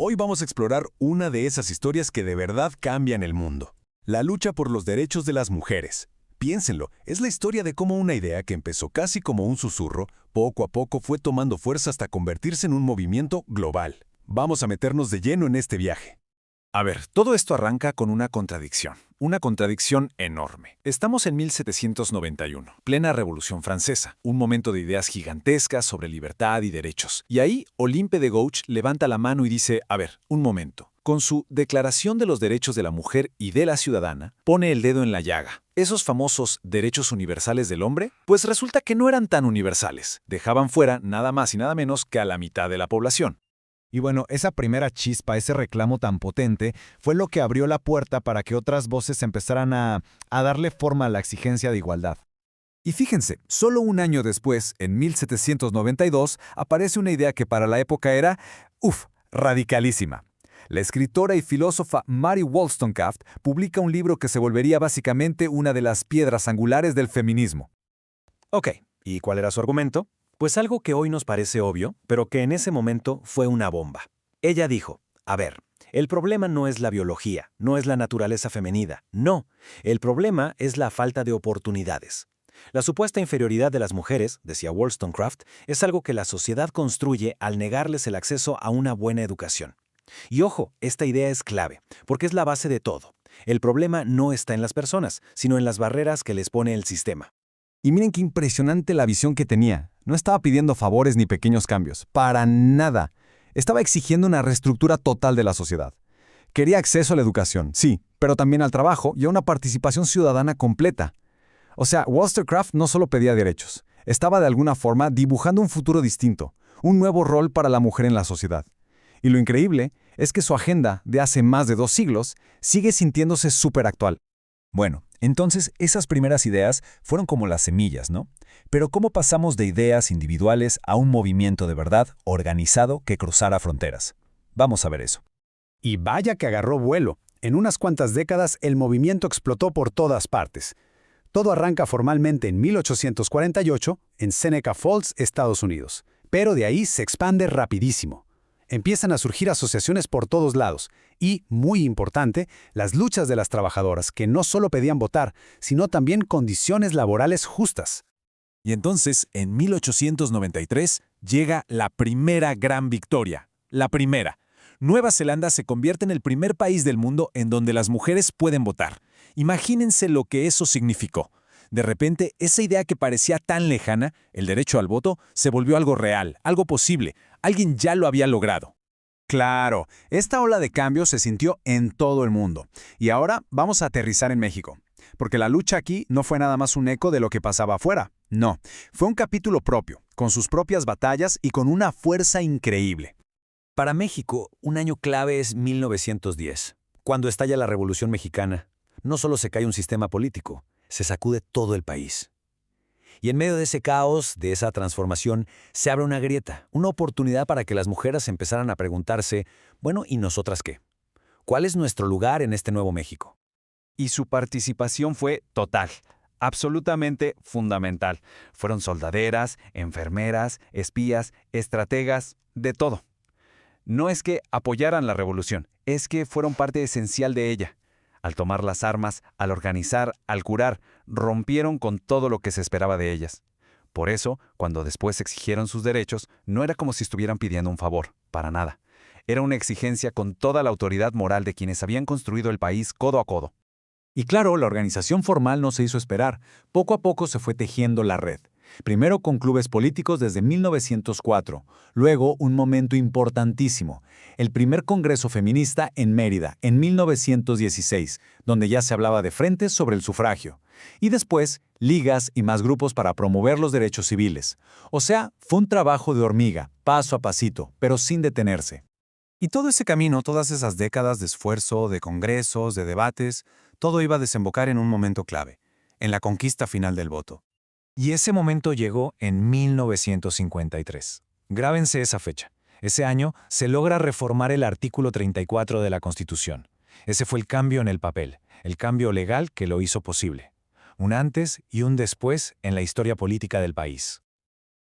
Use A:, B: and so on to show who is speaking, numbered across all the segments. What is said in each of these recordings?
A: Hoy vamos a explorar una de esas historias que de verdad cambian el mundo. La lucha por los derechos de las mujeres. Piénsenlo, es la historia de cómo una idea que empezó casi como un susurro, poco a poco fue tomando fuerza hasta convertirse en un movimiento global. Vamos a meternos de lleno en este viaje.
B: A ver, todo esto arranca con una contradicción enorme. Estamos en 1791, plena Revolución Francesa, un momento de ideas gigantescas sobre libertad y derechos. Y ahí, Olympe de Gouges levanta la mano y dice, a ver, un momento. Con su Declaración de los Derechos de la Mujer y de la Ciudadana, pone el dedo en la llaga. Esos famosos derechos universales del hombre, pues resulta que no eran tan universales. Dejaban fuera nada más y nada menos que a la mitad de la población.
C: Y bueno, esa primera chispa, ese reclamo tan potente, fue lo que abrió la puerta para que otras voces empezaran a darle forma a la exigencia de igualdad.
D: Y fíjense, solo un año después, en 1792, aparece una idea que para la época era, radicalísima. La escritora y filósofa Mary Wollstonecraft publica un libro que se volvería básicamente una de las piedras angulares del feminismo.
B: Ok, ¿y cuál era su argumento? Pues algo que hoy nos parece obvio, pero que en ese momento fue una bomba. Ella dijo, a ver, el problema no es la biología, no es la naturaleza femenina, no. El problema es la falta de oportunidades. La supuesta inferioridad de las mujeres, decía Wollstonecraft, es algo que la sociedad construye al negarles el acceso a una buena educación. Y ojo, esta idea es clave, porque es la base de todo. El problema no está en las personas, sino en las barreras que les pone el sistema.
D: Y miren qué impresionante la visión que tenía. No estaba pidiendo favores ni pequeños cambios, para nada. Estaba exigiendo una reestructura total de la sociedad. Quería acceso a la educación, sí, pero también al trabajo y a una participación ciudadana completa. O sea, Wollstonecraft no solo pedía derechos, estaba de alguna forma dibujando un futuro distinto, un nuevo rol para la mujer en la sociedad. Y lo increíble es que su agenda de hace más de 2 siglos sigue sintiéndose súper actual.
E: Bueno, entonces esas primeras ideas fueron como las semillas, ¿no? Pero ¿cómo pasamos de ideas individuales a un movimiento de verdad organizado que cruzara fronteras? Vamos a ver eso.
F: Y vaya que agarró vuelo. En unas cuantas décadas el movimiento explotó por todas partes. Todo arranca formalmente en 1848 en Seneca Falls, Estados Unidos. Pero de ahí se expande rapidísimo. Empiezan a surgir asociaciones por todos lados y, muy importante, las luchas de las trabajadoras que no solo pedían votar, sino también condiciones laborales justas.
B: Y entonces, en 1893, llega la primera gran victoria. La primera. Nueva Zelanda se convierte en el primer país del mundo en donde las mujeres pueden votar. Imagínense lo que eso significó. De repente, esa idea que parecía tan lejana, el derecho al voto, se volvió algo real, algo posible. Alguien ya lo había logrado.
D: Claro, esta ola de cambio se sintió en todo el mundo. Y ahora vamos a aterrizar en México. Porque la lucha aquí no fue nada más un eco de lo que pasaba afuera. No, fue un capítulo propio, con sus propias batallas y con una fuerza increíble.
E: Para México, un año clave es 1910, cuando estalla la Revolución Mexicana. No solo se cae un sistema político, se sacude todo el país. Y en medio de ese caos, de esa transformación, se abre una grieta, una oportunidad para que las mujeres empezaran a preguntarse, bueno, ¿y nosotras qué? ¿Cuál es nuestro lugar en este nuevo México?
C: Y su participación fue total, absolutamente fundamental. Fueron soldaderas, enfermeras, espías, estrategas, de todo. No es que apoyaran la revolución, es que fueron parte esencial de ella. Al tomar las armas, al organizar, al curar, rompieron con todo lo que se esperaba de ellas. Por eso, cuando después exigieron sus derechos, no era como si estuvieran pidiendo un favor, para nada. Era una exigencia con toda la autoridad moral de quienes habían construido el país codo a codo.
E: Y claro, la organización formal no se hizo esperar. Poco a poco se fue tejiendo la red. Primero con clubes políticos desde 1904, luego un momento importantísimo, el primer Congreso Feminista en Mérida, en 1916, donde ya se hablaba de frentes sobre el sufragio, y después ligas y más grupos para promover los derechos civiles. O sea, fue un trabajo de hormiga, paso a pasito, pero sin detenerse.
G: Y todo ese camino, todas esas décadas de esfuerzo, de congresos, de debates, todo iba a desembocar en un momento clave, en la conquista final del voto. Y ese momento llegó en 1953. Grábense esa fecha. Ese año se logra reformar el artículo 34 de la Constitución. Ese fue el cambio en el papel, el cambio legal que lo hizo posible. Un antes y un después en la historia política del país.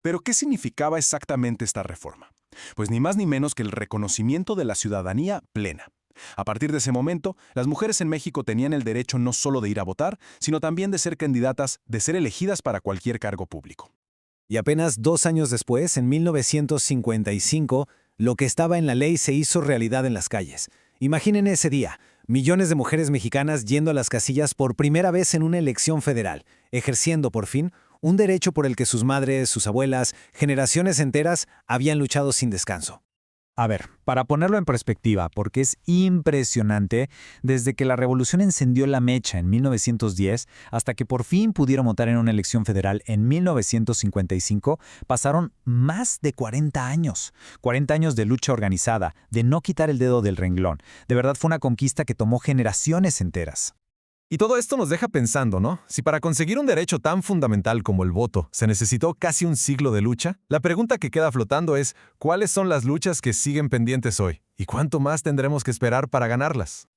A: ¿Pero qué significaba exactamente esta reforma? Pues ni más ni menos que el reconocimiento de la ciudadanía plena. A partir de ese momento, las mujeres en México tenían el derecho no solo de ir a votar, sino también de ser candidatas, de ser elegidas para cualquier cargo público.
B: Y apenas 2 años después, en 1955, lo que estaba en la ley se hizo realidad en las calles. Imaginen ese día, millones de mujeres mexicanas yendo a las casillas por primera vez en una elección federal, ejerciendo por fin un derecho por el que sus madres, sus abuelas, generaciones enteras habían luchado sin descanso.
E: A ver, para ponerlo en perspectiva, porque es impresionante, desde que la revolución encendió la mecha en 1910 hasta que por fin pudieron votar en una elección federal en 1955, pasaron más de 40 años. 40 años de lucha organizada, de no quitar el dedo del renglón. De verdad fue una conquista que tomó generaciones enteras.
D: Y todo esto nos deja pensando, ¿no? Si para conseguir un derecho tan fundamental como el voto se necesitó casi un siglo de lucha, la pregunta que queda flotando es, ¿cuáles son las luchas que siguen pendientes hoy? ¿Y cuánto más tendremos que esperar para ganarlas?